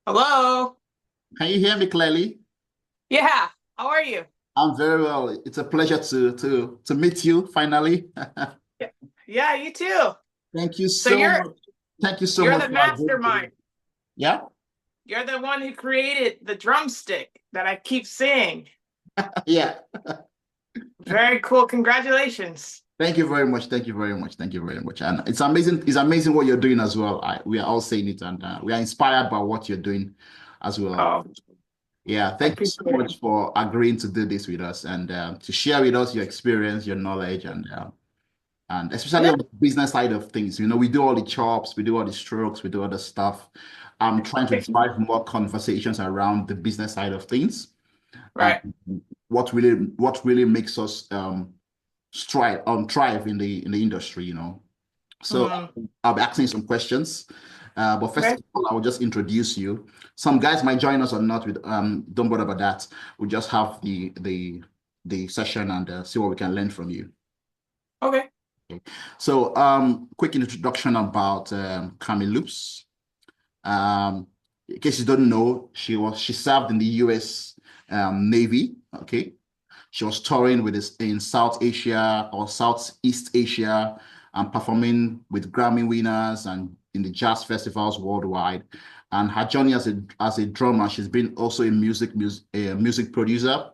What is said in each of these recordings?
Hello. Can you hear me clearly? Yeah. How are you? I'm very well. It's a pleasure to meet you finally. Yeah. Yeah, you too. Thank you So so you're much. Thank you so you're much the for agreeing. mastermind. Yeah, You're the one who created the drumstick that I keep seeing. yeah. Very cool. Congratulations. Thank you very much. Thank you very much. Thank you very much. And it's amazing. It's amazing what you're doing as well. We are all saying it, and we are inspired by what you're doing as well. Oh, Yeah. I Thank you so appreciate it. much for agreeing to do this with us and to share with us your experience, your knowledge, and especially Yeah. on the business side of things. We do all the chops, we do all the strokes, we do all the stuff. I'm trying to drive more conversations around the business side of things and Right. what really makes us thrive in the industry. So Mm, I'll be asking some questions. But first okay. of all, I will just introduce you. Some guys might join us or not with don't bother about that. We just have the session and see what we can learn from you. Okay. So, quick introduction about Cami Loops. Um, in case you don't know, she served in the U.S. Navy. Okay, she was touring with this in South Asia or Southeast Asia and performing with Grammy winners and in the jazz festivals worldwide. And her journey as a drummer, she's been also a music producer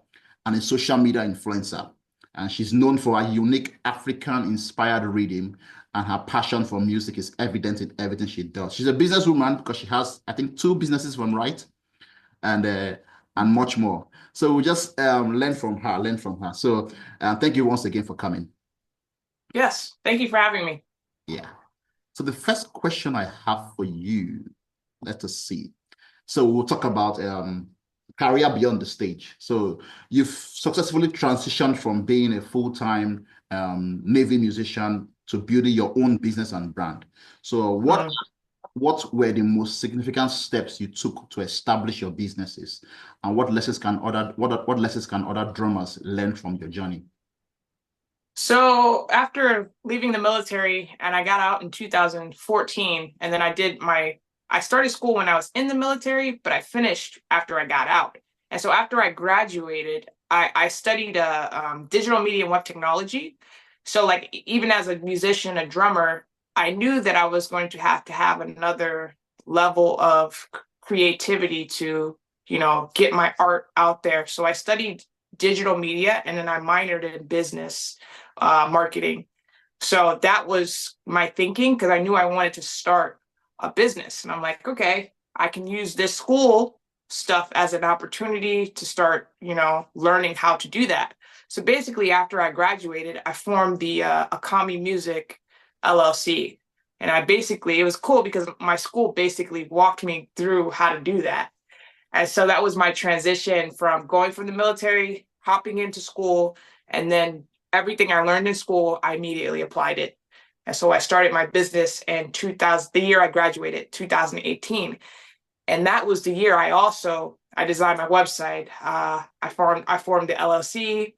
and a social media influencer. And she's known for her unique African-inspired rhythm, and her passion for music is evident in everything she does. She's a businesswoman because she has, I think, two businesses, if I'm right, and uh, and much more. So we just learn from her. So thank you once again for coming. Yes. Thank you for having me. Yeah. So the first question I have for you, let us see. So we'll talk about career beyond the stage. So you've successfully transitioned from being a full-time Navy musician to building your own business and brand. So Mm. what were the most significant steps you took to establish your businesses, and what lessons can other drummers learn from your journey? So after leaving the military and I got out in 2014 and then I started school when I was in the military, but I finished after I got out. And so after I graduated, I studied digital media and web technology. So like even as a musician, a drummer, I knew that I was going to have another level of creativity to, get my art out there. So I studied digital media and then I minored in business marketing. So that was my thinking because I knew I wanted to start a business. And I'm like, okay, I can use this school stuff as an opportunity to start, learning how to do that. So basically, after I graduated, I formed the Cami Music LLC. And it was cool because my school basically walked me through how to do that. And so that was my transition from going from the military, hopping into school, and then everything I learned in school, I immediately applied it. And so I started my business in 2000, the year I graduated, 2018. And that was the year I designed my website. I formed the LLC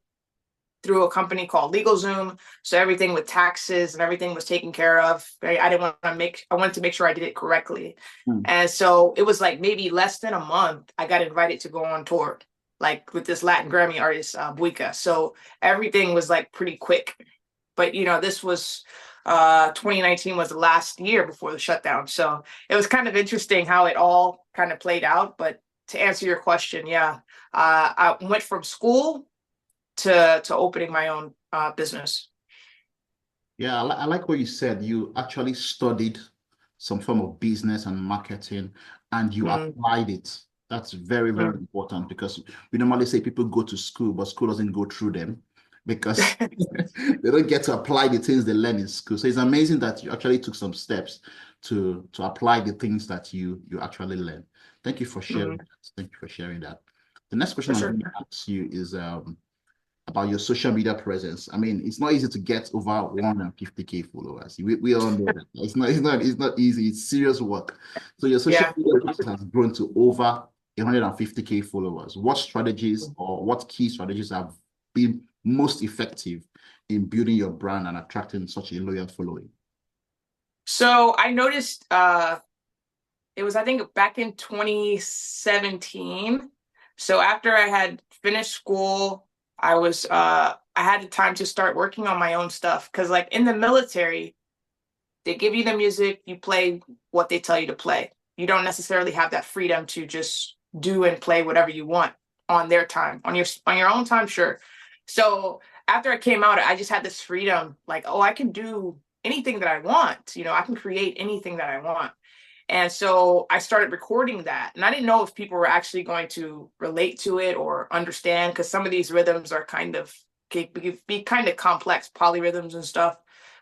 through a company called LegalZoom. So everything with taxes and everything was taken care of. I didn't want to I wanted to make sure I did it correctly. Hmm. And so it was like maybe less than a month, I got invited to go on tour, like with this Latin Grammy artist, Buika. So everything was like pretty quick. But this was 2019 was the last year before the shutdown. So it was kind of interesting how it all kind of played out. But to answer your question, yeah, I went from school to opening my own business. Yeah, I like what you said. You actually studied some form of business and marketing, and you Mm. applied it. That's very, very Mm. important because we normally say people go to school, but school doesn't go through them because they don't get to apply the things they learn in school. So it's amazing that you actually took some steps to apply the things that you actually learn. Thank you for sharing Mm. that. Thank you for sharing that. The next question For I'm sure. going to ask you is about your social media presence. I mean, it's not easy to get over 150K followers. We all know that. It's not easy. It's serious work. So your social Yeah. media presence has grown to over 150K followers. What strategies or what key strategies have been most effective in building your brand and attracting such a loyal following? So I noticed It was, I think, back in 2017. So after I had finished school, I had the time to start working on my own stuff. Because like in the military, they give you the music, you play what they tell you to play. You don't necessarily have that freedom to just do and play whatever you want on their time. On your own time, sure. So after I came out, I just had this freedom, like, oh, I can do anything that I want. I can create anything that I want. And so I started recording that. And I didn't know if people were actually going to relate to it or understand, because some of these rhythms are can be kind of complex, polyrhythms and stuff.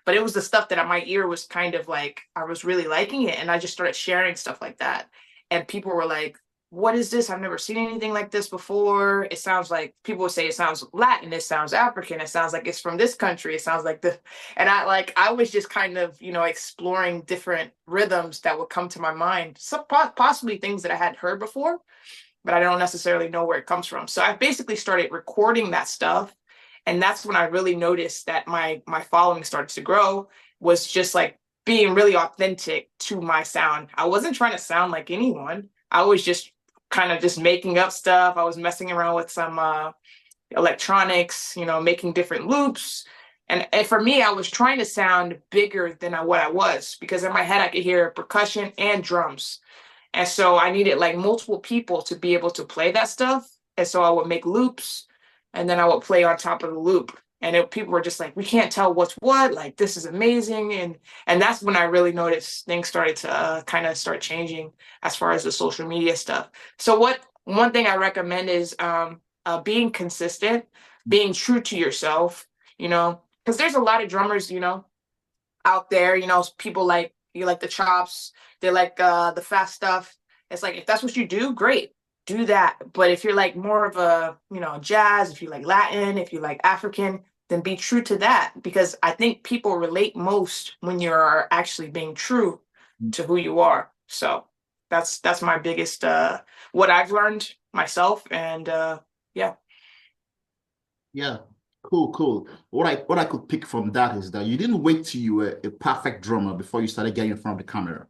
But it was the stuff that my ear was kind of like, I was really liking it. And I just started sharing stuff like that. And people were like, what is this? I've never seen anything like this before. It sounds like people would say it sounds Latin, it sounds African, it sounds like it's from this country, it sounds like this. And I was just kind of, exploring different rhythms that would come to my mind. Some possibly things that I hadn't heard before, but I don't necessarily know where it comes from. So I basically started recording that stuff. And that's when I really noticed that my following started to grow, was just like being really authentic to my sound. I wasn't trying to sound like anyone. I was just kind of just making up stuff. I was messing around with some electronics, making different loops. And for me, I was trying to sound bigger than what I was, because in my head I could hear percussion and drums. And so I needed like multiple people to be able to play that stuff. And so I would make loops and then I would play on top of the loop. And people were just like, we can't tell what's what. Like, this is amazing. And that's when I really noticed things started to kind of start changing as far as the social media stuff. So one thing I recommend is being consistent, being true to yourself, because there's a lot of drummers, out there, people like you, like the chops, they like the fast stuff. It's like, if that's what you do, great, do that. But if you're like more of a, jazz, if you like Latin, if you like African, then be true to that, because I think people relate most when you're actually being true to who you are. So that's my biggest what I've learned myself. And yeah. Yeah, cool, cool. What I could pick from that is that you didn't wait till you were a perfect drummer before you started getting in front of the camera.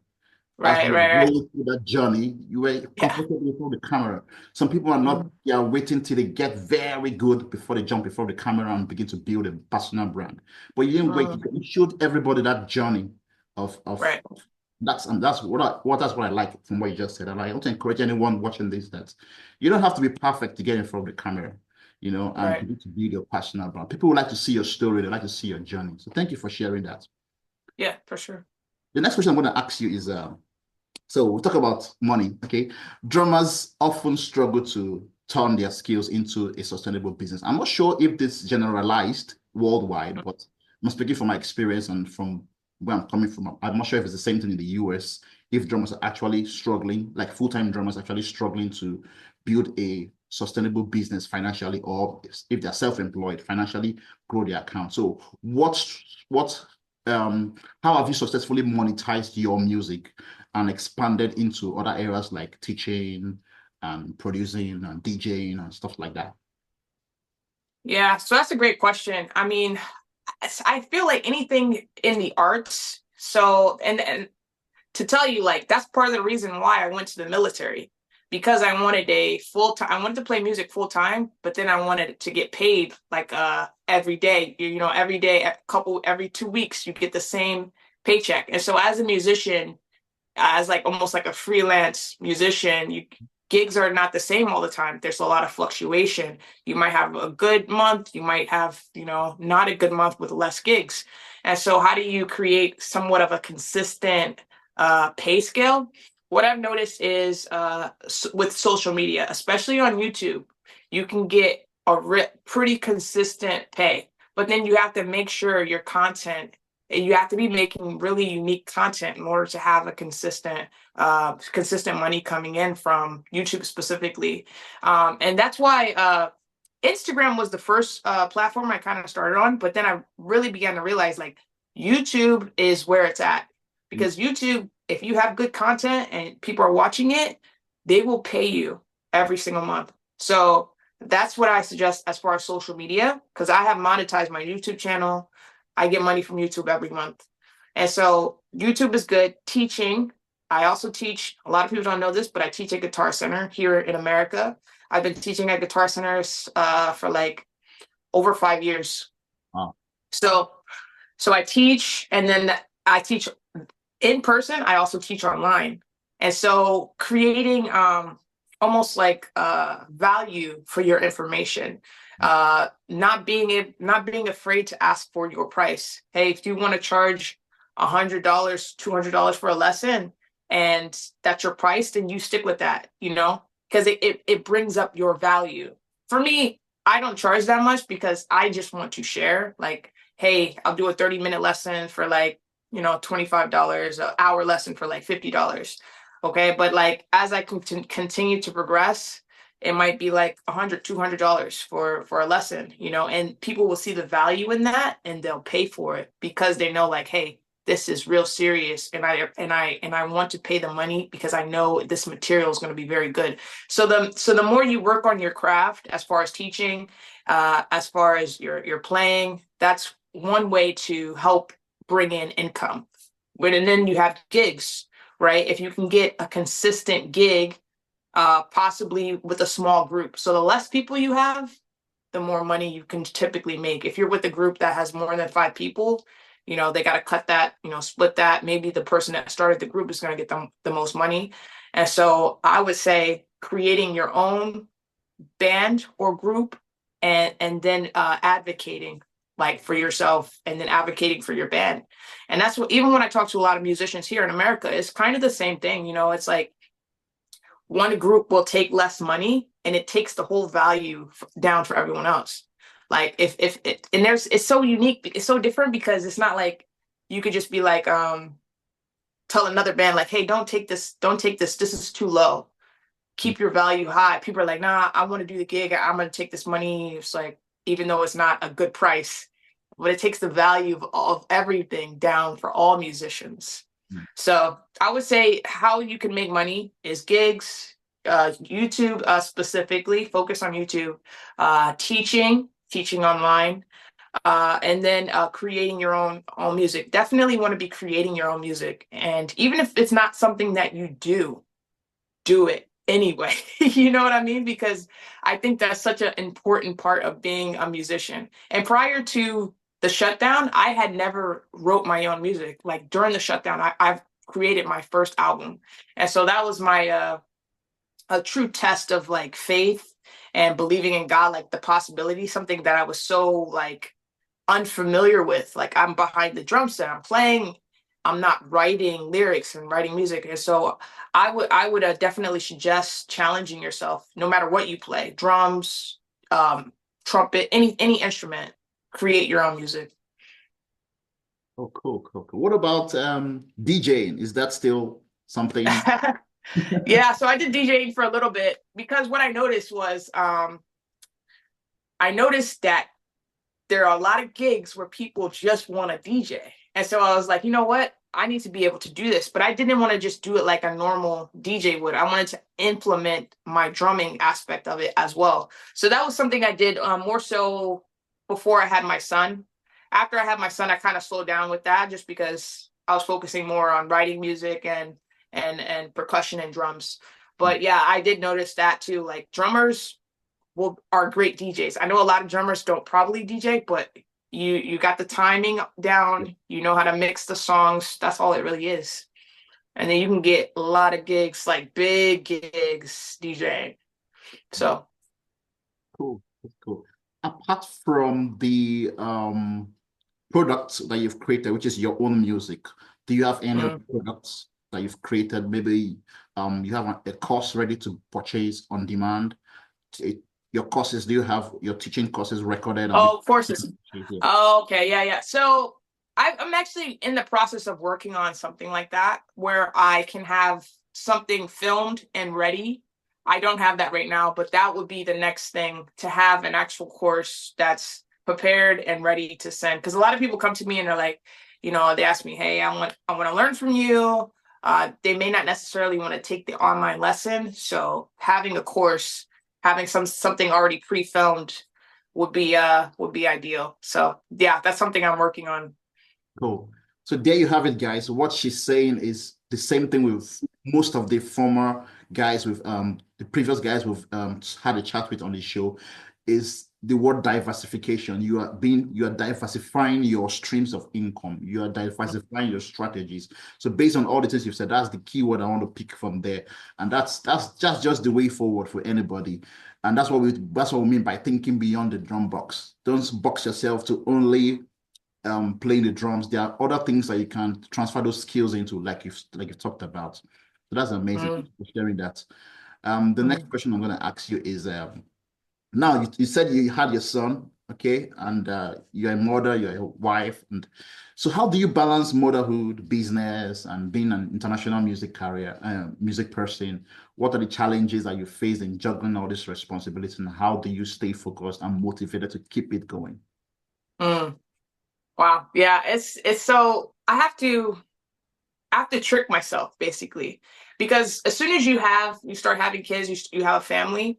As Right, you right, were right. going through that journey, you were Yeah. comfortable before the camera. Some people are not, Mhm. they are waiting till they get very good before they jump before the camera and begin to build a personal brand. But you didn't wait. Mhm. You showed everybody that journey of Right, that's that's what I like from what you just said. And I want to encourage anyone watching this that you don't have to be perfect to get in front of the camera, and right. begin to build your personal brand. People would like to see your story, they like to see your journey. So thank you for sharing that. Yeah, for sure. The next question I'm going to ask you is so we'll talk about money. Okay. Drummers often struggle to turn their skills into a sustainable business. I'm not sure if this generalized worldwide, but I'm speaking from my experience and from where I'm coming from. I'm not sure if it's the same thing in the US, if drummers are actually struggling, like full-time drummers actually struggling to build a sustainable business financially, or if they're self-employed, financially grow their account. So what how have you successfully monetized your music and expanded into other areas like teaching and producing and DJing and stuff like that? Yeah, so that's a great question. I mean, I feel like anything in the arts. So, and to tell you, like, that's part of the reason why I went to the military, because I wanted a full time. I wanted to play music full time, but then I wanted to get paid like every day. Every day, every 2 weeks, you get the same paycheck. And so, as a musician, as like almost like a freelance musician, gigs are not the same all the time. There's a lot of fluctuation. You might have a good month, you might have, not a good month with less gigs. And so how do you create somewhat of a consistent pay scale? What I've noticed is with social media, especially on YouTube, you can get a pretty consistent pay, but then you have to make sure your content, you have to be making really unique content in order to have a consistent money coming in from YouTube specifically. And that's why Instagram was the first platform I kind of started on, but then I really began to realize like YouTube is where it's at, because YouTube, if you have good content and people are watching it, they will pay you every single month. So that's what I suggest as far as social media, because I have monetized my YouTube channel. I get money from YouTube every month. And so YouTube is good. Teaching, I also teach, a lot of people don't know this, but I teach at Guitar Center here in America. I've been teaching at Guitar Centers for like over 5 years. Wow. So so I teach and then I teach in person. I also teach online. And so creating almost like value for your information, not being afraid to ask for your price. Hey, if you want to charge $100, $200 for a lesson and that's your price, then you stick with that, because it brings up your value. For me, I don't charge that much because I just want to share. Like, hey, I'll do a 30-minute lesson for like, $25, an hour lesson for like $50. Okay. But like, as I continue to progress, it might be like $100, $200 for a lesson, and people will see the value in that and they'll pay for it because they know like, hey, this is real serious and I want to pay the money because I know this material is going to be very good. So the more you work on your craft as far as teaching, as far as your playing, that's one way to help bring in income. And then you have gigs, right? If you can get a consistent gig, possibly with a small group. So the less people you have, the more money you can typically make. If you're with a group that has more than 5 people, they got to cut that, split that. Maybe the person that started the group is going to get the most money. And so I would say creating your own band or group and then advocating like for yourself and then advocating for your band. And that's what, even when I talk to a lot of musicians here in America, it's kind of the same thing. It's like one group will take less money and it takes the whole value down for everyone else. Like if it, and there's, it's so unique, it's so different because it's not like you could just be like, tell another band like, hey, don't take this, this is too low, keep your value high. People are like, nah, I want to do the gig. I'm going to take this money. It's like, even though it's not a good price, but it takes the value of everything down for all musicians. So I would say how you can make money is gigs, YouTube, specifically, focus on YouTube, teaching online, and then creating your own music. Definitely want to be creating your own music. And even if it's not something that you do it anyway. You know what I mean? Because I think that's such an important part of being a musician. And prior to the shutdown, I had never wrote my own music. Like during the shutdown, I've created my first album. And so that was my a true test of like faith and believing in God, like the possibility, something that I was so like unfamiliar with. Like I'm behind the drum set, I'm playing, I'm not writing lyrics and writing music. And so I would definitely suggest challenging yourself, no matter what you play, drums, trumpet, any instrument, create your own music. Oh, cool, cool, cool. What about DJing? Is that still something? Yeah, so I did DJing for a little bit because what I noticed was I noticed that there are a lot of gigs where people just want to DJ. And so I was like, you know what? I need to be able to do this. But I didn't want to just do it like a normal DJ would. I wanted to implement my drumming aspect of it as well. So that was something I did more so before I had my son. After I had my son, I kind of slowed down with that just because I was focusing more on writing music and percussion and drums. But yeah, I did notice that too. Like drummers are great DJs. I know a lot of drummers don't probably DJ, but you got the timing down, you know how to mix the songs. That's all it really is. And then you can get a lot of gigs, like big gigs DJing. So Cool, that's cool. Apart from the products that you've created, which is your own music, do you have any other mm. products that you've created? Maybe you have a course ready to purchase on demand. It, your courses, do you have your teaching courses recorded and Oh, courses. yeah. Oh, okay, yeah, yeah. So I'm actually in the process of working on something like that where I can have something filmed and ready. I don't have that right now, but that would be the next thing, to have an actual course that's prepared and ready to send. Because a lot of people come to me and they're like, they ask me, hey, I want to learn from you. They may not necessarily want to take the online lesson. So having a course, having something already pre-filmed would be ideal. So yeah, that's something I'm working on. Cool. So there you have it, guys. What she's saying is the same thing with most of the former guys with the previous guys we've had a chat with on the show is the word diversification. You are diversifying your streams of income. You are diversifying your strategies. So based on all the things you've said, that's the key word I want to pick from there. And that's just the way forward for anybody. And that's what we mean by thinking beyond the drum box. Don't box yourself to only playing the drums. There are other things that you can transfer those skills into, like you talked about. So that's amazing. Mm, Thank you for sharing that. The next mm. question I'm going to ask you is now you said you had your son, okay, and you're a mother, you're a wife, and so how do you balance motherhood, business, and being an international music person? What are the challenges that you face in juggling all this responsibility, and how do you stay focused and motivated to keep it going? Mm. Wow. Yeah, it's so I have to trick myself basically because as soon as you start having kids, you have a family,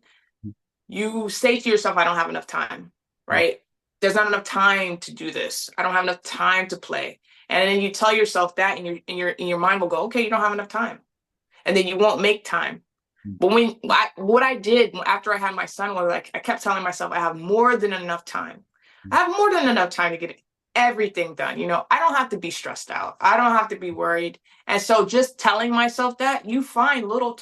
you say to yourself, I don't have enough time, right? There's not enough time to do this. I don't have enough time to play. And then you tell yourself that and your mind will go, okay, you don't have enough time. And then you won't make time. But what I did after I had my son was like I kept telling myself I have more than enough time. I have more than enough time to get everything done. I don't have to be stressed out. I don't have to be worried. And so just telling myself that you find little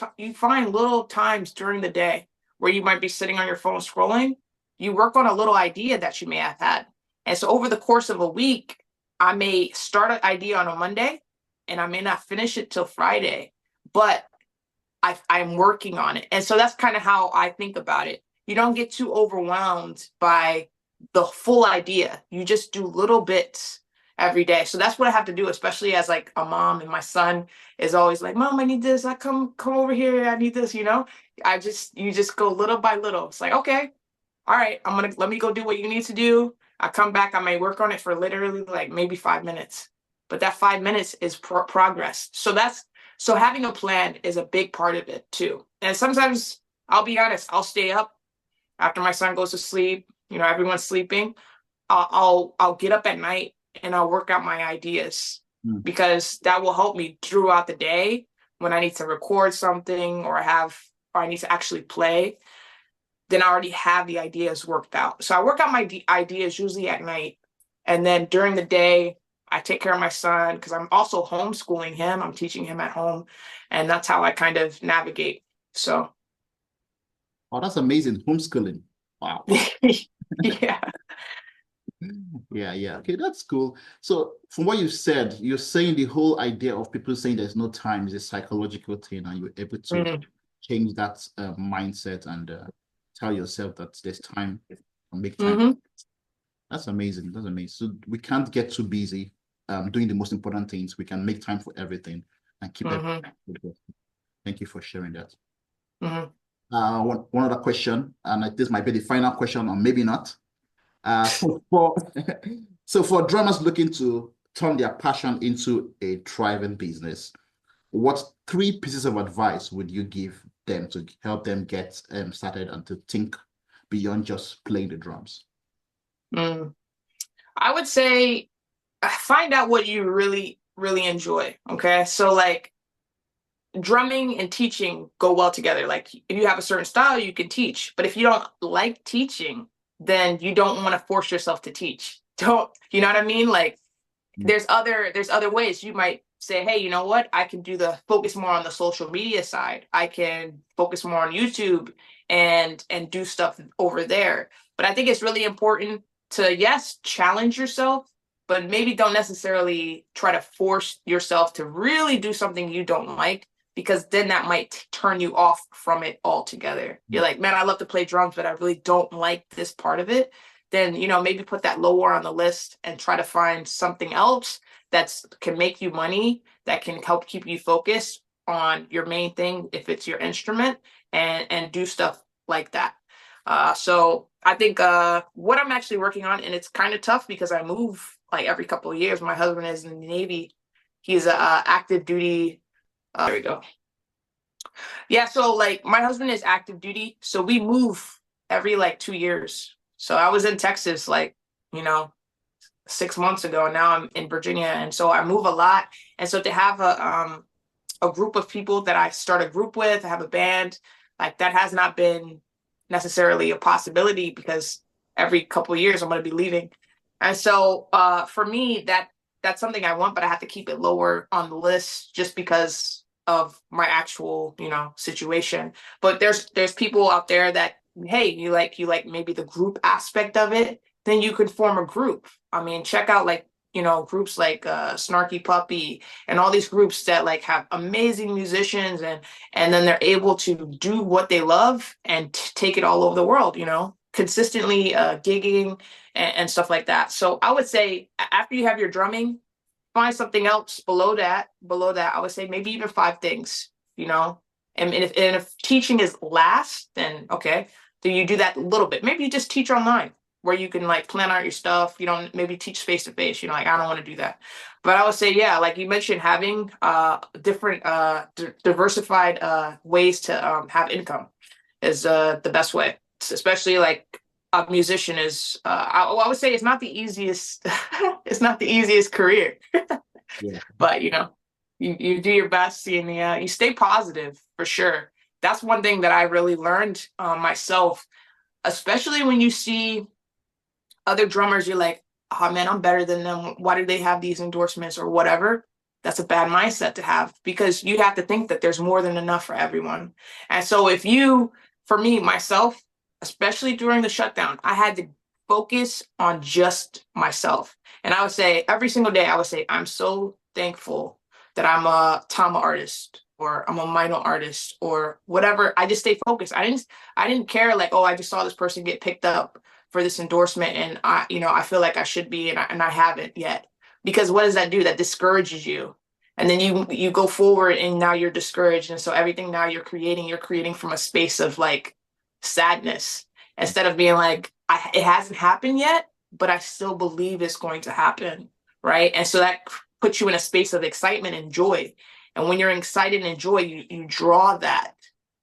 times during the day where you might be sitting on your phone scrolling. You work on a little idea that you may have had. And so over the course of a week, I may start an idea on a Monday and I may not finish it till Friday. But I'm working on it. And so that's kind of how I think about it. You don't get too overwhelmed by the full idea. You just do little bits every day. So that's what I have to do, especially as like a mom and my son is always like, Mom, I need this. I come over here. I need this. You just go little by little. It's like, okay, all right, let me go do what you need to do. I come back, I may work on it for literally like maybe 5 minutes, but that 5 minutes is progress. So having a plan is a big part of it too. And sometimes I'll be honest, I'll stay up after my son goes to sleep. Everyone's sleeping. I'll get up at night and I'll work out my ideas Mm. because that will help me throughout the day when I need to record something or I need to actually play, then I already have the ideas worked out. So I work out my ideas usually at night. And then during the day, I take care of my son because I'm also homeschooling him. I'm teaching him at home. And that's how I kind of navigate. So, Oh, that's amazing. Homeschooling. Wow. yeah. Yeah, yeah. Okay, that's cool. So from what you said, you're saying the whole idea of people saying there's no time is a psychological thing, and you're able to Mm-hmm. change that mindset and tell yourself that there's time and make time. Mm-hmm. That's amazing. That's amazing. So we can't get too busy doing the most important things. We can make time for everything and keep everything. Mm-hmm. Thank you for sharing that. Mm-hmm. One other question, and this might be the final question, or maybe not. So for so for drummers looking to turn their passion into a thriving business, what three pieces of advice would you give them to help them get started and to think beyond just playing the drums? Mm. I would say find out what you really, really enjoy. Okay. So, like, drumming and teaching go well together. Like if you have a certain style, you can teach. But if you don't like teaching, then you don't want to force yourself to teach. Don't, you know what I mean? Like Mm. there's other ways you might say, hey, you know what? I can do the focus more on the social media side. I can focus more on YouTube and do stuff over there. But I think it's really important to, yes, challenge yourself, but maybe don't necessarily try to force yourself to really do something you don't like, because then that might turn you off from it altogether. You're like, man, I love to play drums, but I really don't like this part of it. Then, maybe put that lower on the list and try to find something else that can make you money, that can help keep you focused on your main thing if it's your instrument, and do stuff like that. So I think what I'm actually working on, and it's kind of tough because I move like every couple of years. My husband is in the Navy. He's a active duty. There we go. Yeah, so like my husband is active duty, so we move every like 2 years. So I was in Texas like, you know, 6 months ago. And now I'm in Virginia, and so I move a lot. And so to have a group of people that I start a group with, I have a band, like that has not been necessarily a possibility because every couple of years I'm going to be leaving. And so for me, that's something I want, but I have to keep it lower on the list just because of my actual, situation. But there's people out there that, hey, you like maybe the group aspect of it, then you could form a group. I mean, check out like, groups like Snarky Puppy and all these groups that like have amazing musicians, and then they're able to do what they love and take it all over the world, consistently gigging and stuff like that. So I would say after you have your drumming, find something else below that. I would say maybe even five things, you know. And if teaching is last, then okay, then you do that a little bit. Maybe you just teach online where you can like plan out your stuff. You don't maybe teach face to face. Like I don't want to do that. But I would say, yeah, like you mentioned, having different diversified ways to have income is the best way. Especially like a musician is I would say it's not the easiest it's not the easiest career, Yeah. but you do your best, and you stay positive for sure. That's one thing that I really learned myself, especially when you see other drummers, you're like, oh man, I'm better than them. Why do they have these endorsements or whatever? That's a bad mindset to have, because you have to think that there's more than enough for everyone. And so for me, myself, especially during the shutdown, I had to focus on just myself. And I would say every single day, I would say, I'm so thankful that I'm a Tama artist or I'm a Mino artist or whatever. I just stay focused. I didn't care like, oh, I just saw this person get picked up for this endorsement, and I feel like I should be, and I haven't yet. Because what does that do? That discourages you. And then you go forward and now you're discouraged. And so everything now you're creating from a space of like sadness, instead of being like, it hasn't happened yet, but I still believe it's going to happen. Right. And so that puts you in a space of excitement and joy. And when you're excited and joy, you draw that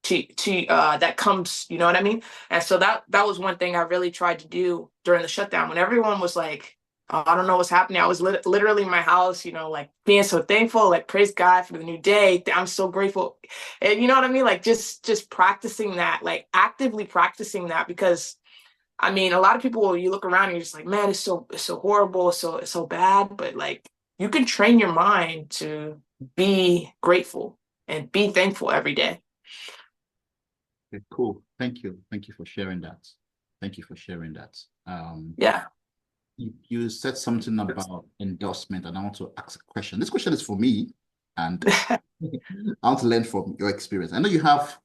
to that comes, you know what I mean? And so that was one thing I really tried to do during the shutdown when everyone was like, oh, I don't know what's happening. I was literally in my house, like being so thankful, like praise God for the new day. I'm so grateful. And you know what I mean? Like just practicing that, like actively practicing that, because I mean, a lot of people, you look around and you're just like, man, it's so horrible, it's so bad. But like you can train your mind to be grateful and be thankful every day. Okay, cool. Thank you. Thank you for sharing that. Thank you for sharing that. Yeah. You said something about endorsement, and I want to ask a question. This question is for me, and I want to learn from your experience. I know you have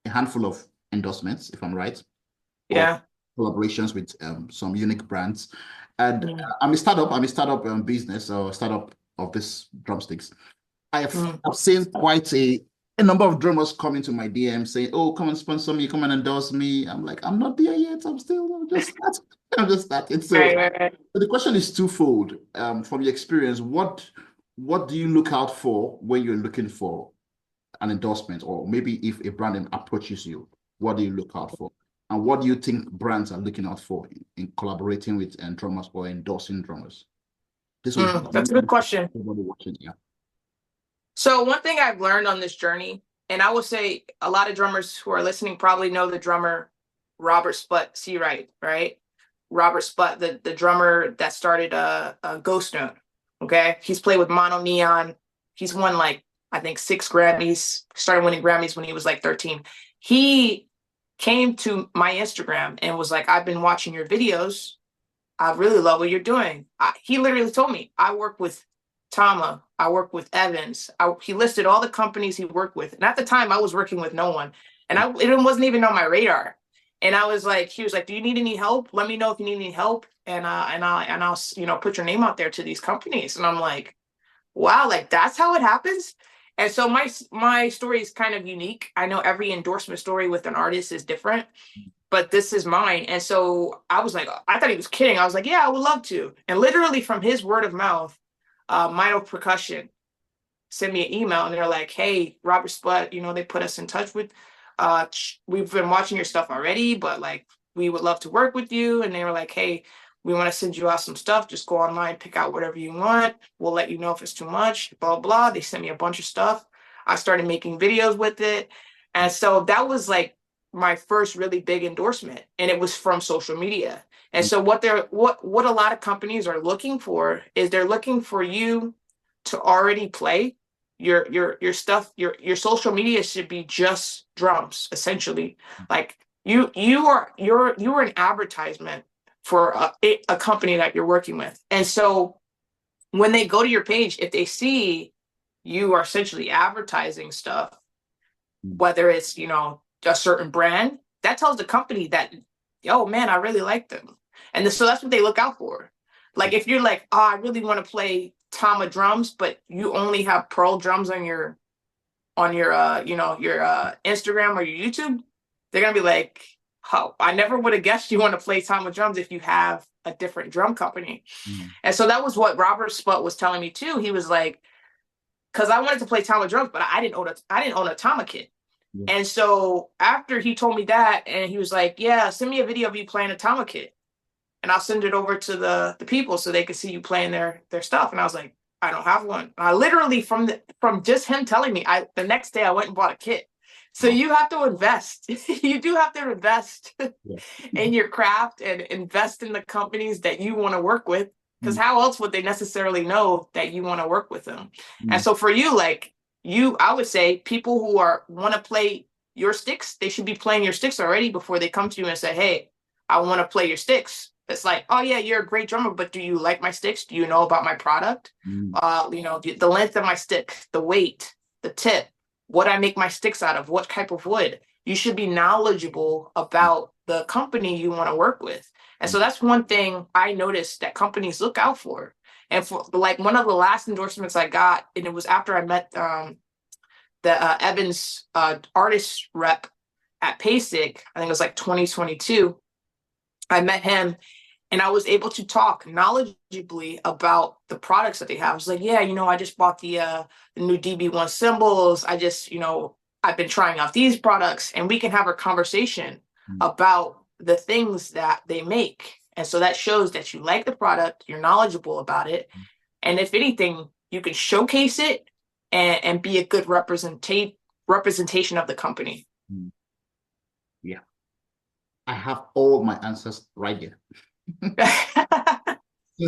a handful of endorsements, if I'm right, or Yeah. collaborations with some unique brands. And Mm, I'm a startup business or startup of this drumsticks. mm. I've seen quite a number of drummers coming to my DM saying, "Oh, come and sponsor me, come and endorse me." I'm like, I'm not there yet. I'm just starting. I'm just starting. Right, So right, right. the question is twofold. From your experience, what do you look out for when you're looking for an endorsement, or maybe if a brand approaches you, what do you look out for? And what do you think brands are looking out for in collaborating with drummers or endorsing drummers? This will help That's a good question. everybody watching. Yeah. So one thing I've learned on this journey, and I will say a lot of drummers who are listening probably know the drummer Robert Sput Seawright, right? Robert Sput, the drummer that started a Ghost Note. Okay, he's played with Mono Neon. He's won like I think 6 Grammys. Started winning Grammys when he was like 13. He came to my Instagram and was like, "I've been watching your videos. I really love what you're doing." He literally told me, I work with Tama, I work with Evans. He listed all the companies he worked with. And at the time, I was working with no one. And it wasn't even on my radar. And I was like, he was like, "Do you need any help? Let me know if you need any help. And I'll put your name out there to these companies." And I'm like, wow, like that's how it happens. And so my story is kind of unique. I know every endorsement story with an artist is different, but this is mine. And so I was like, I thought he was kidding. I was like, yeah, I would love to. And literally from his word of mouth, Mino Percussion sent me an email and they're like, "Hey, Robert Sput, they put us in touch with, we've been watching your stuff already, but like, we would love to work with you." And they were like, "Hey, We want to send you out some stuff. Just go online, pick out whatever you want. We'll let you know if it's too much, blah, blah. They sent me a bunch of stuff. I started making videos with it. And so that was like my first really big endorsement. And it was from social media. And so what a lot of companies are looking for is they're looking for you to already play your stuff, your social media should be just drums, essentially. Like you're an advertisement for a company that you're working with. And so when they go to your page, if they see you are essentially advertising stuff, whether it's, a certain brand, that tells the company that, oh man, I really like them. And so that's what they look out for. Like if you're like, oh, I really want to play Tama drums, but you only have Pearl drums on your Instagram or your YouTube, they're gonna be like, oh, I never would have guessed you want to play Tama drums if you have a different drum company. Mm. And so that was what Robert Sputt was telling me too. He was like, because I wanted to play Tama drums, but I didn't own a Tama kit. Yeah. And so after he told me that, and he was like, yeah, send me a video of you playing a Tama kit, and I'll send it over to the people so they can see you playing their stuff. And I was like, I don't have one. I literally from just him telling me, the next day I went and bought a kit. So Wow. you have to invest. You do have to invest Yeah. in your craft and invest in the companies that you want to work with. Because Mm. how else would they necessarily know that you want to work with them? And Mm. so for you, like I would say people who want to play your sticks, they should be playing your sticks already before they come to you and say, hey, I want to play your sticks. It's like, oh yeah, you're a great drummer, but do you like my sticks? Do you know about my product? Mm. The length of my stick, the weight, the tip, what I make my sticks out of, what type of wood. You should be knowledgeable about the company you want to work with. And Mm. so that's one thing I noticed that companies look out for. And for like one of the last endorsements I got, and it was after I met the Evans artist rep at PASIC, I think it was like 2022. I met him and I was able to talk knowledgeably about the products that they have. I was like, yeah, I just bought the new DB1 cymbals. I've been trying out these products, and we can have a conversation Mm. about the things that they make. And so that shows that you like the product, you're knowledgeable about it. And if anything, you can showcase it and be a good representation of the company. Mm. Yeah. I have all my answers right here. Since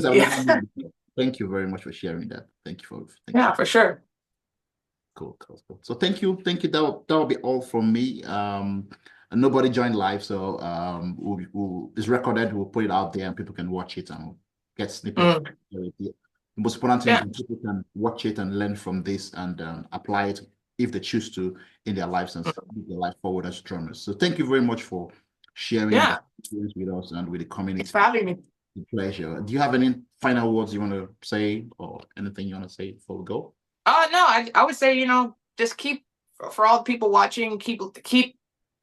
I've never Yeah, known before. Thank you very much for sharing that. Thank you. yeah, for sure. Cool, cool, cool. So thank you. That'll be all from me. And nobody joined live, so it's recorded. We'll put it out there, and people can watch it and get snippets. Mm, The most important thing is yeah, that people can watch it and learn from this and apply it if they choose to in their lives and move their life forward as drummers. So thank you very much for sharing that yeah. experience with us and with the Thanks community. for having me. It's a pleasure. Do you have any final words you want to say or anything you want to say before we go? No, I would say, just keep for all the people watching, keep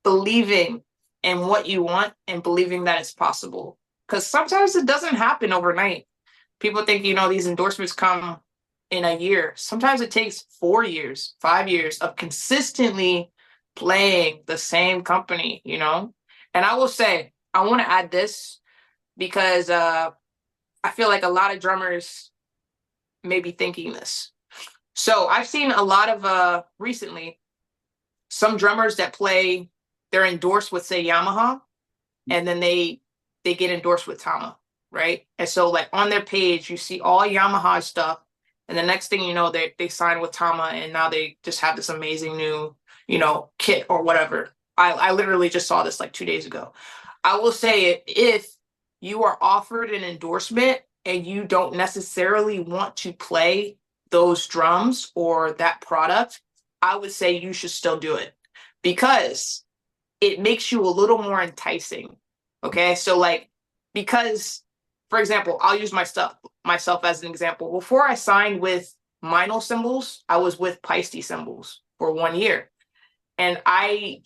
believing in what you want and believing that it's possible. Because sometimes it doesn't happen overnight. People think, these endorsements come in a year. Sometimes it takes 4 years, 5 years of consistently playing the same company. And I will say, I want to add this because I feel like a lot of drummers may be thinking this. So I've seen a lot of recently some drummers that they're endorsed with, say, Yamaha, and then they get endorsed with Tama, right? And so like on their page, you see all Yamaha stuff, and the next thing you know, they sign with Tama, and now they just have this amazing new, kit or whatever. I literally just saw this like 2 days ago. I will say if you are offered an endorsement and you don't necessarily want to play those drums or that product, I would say you should still do it because it makes you a little more enticing. Okay. So like, because for example, I'll use myself as an example. Before I signed with Mino Cymbals, I was with Peisty Cymbals for 1 year. And I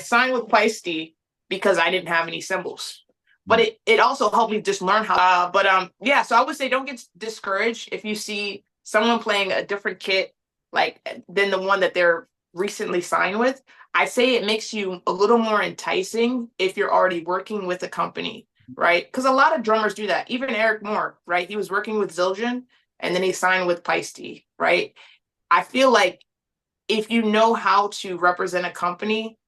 signed with Peisty because I didn't have any cymbals. But it also helped me just learn how. Yeah, so I would say don't get discouraged if you see someone playing a different kit like than the one that they're recently signed with. I say it makes you a little more enticing if you're already working with a company. right? Because a lot of drummers do that. Even Eric Moore, right? He was working with Zildjian and then he signed with Paiste, right? I feel like if you know how to represent a company,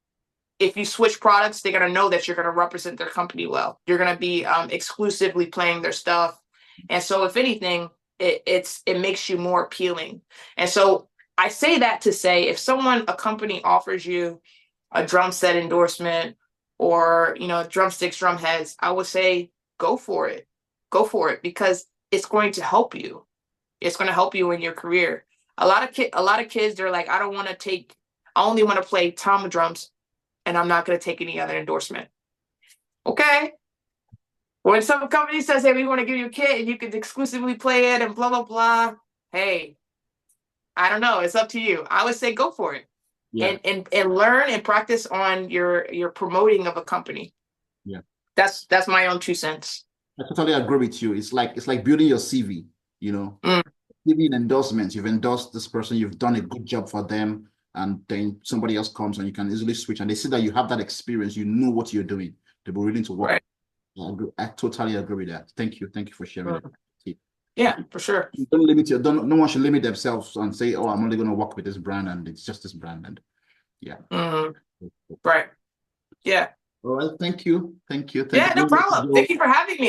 if you switch products, they're gonna know that you're gonna represent their company well. You're gonna be exclusively playing their stuff, and so if anything, it makes you more appealing. And so I say that to say, if a company offers you a drum set endorsement or drumsticks, drum heads, I would say go for it, because it's going to help you. It's going to help you in your career. A lot of kids, they're like, I don't want to take, I only want to play tom drums and I'm not going to take any other endorsement. Okay. When some company says, hey, we want to give you a kit and you can exclusively play it and blah, blah, blah. Hey, I don't know. It's up to you. I would say go for it Yeah, and learn and practice on your promoting of a company. yeah. That's my own 2 cents. I totally agree with you. It's like building your CV, you know, Mm, giving endorsements. You've endorsed this person, you've done a good job for them, and then somebody else comes and you can easily switch. And they see that you have that experience, you know what you're doing. They'll be willing to work. right. I totally agree with that. Thank you. Thank you for sharing it. Mm, yeah, for sure. Don't limit your don't no one should limit themselves and say, oh, I'm only gonna work with this brand and it's just this brand. And yeah. Mm, right. Yeah. All right, thank you. Thank you. Thank Yeah, you. no Let me problem. Thank go. you for having me.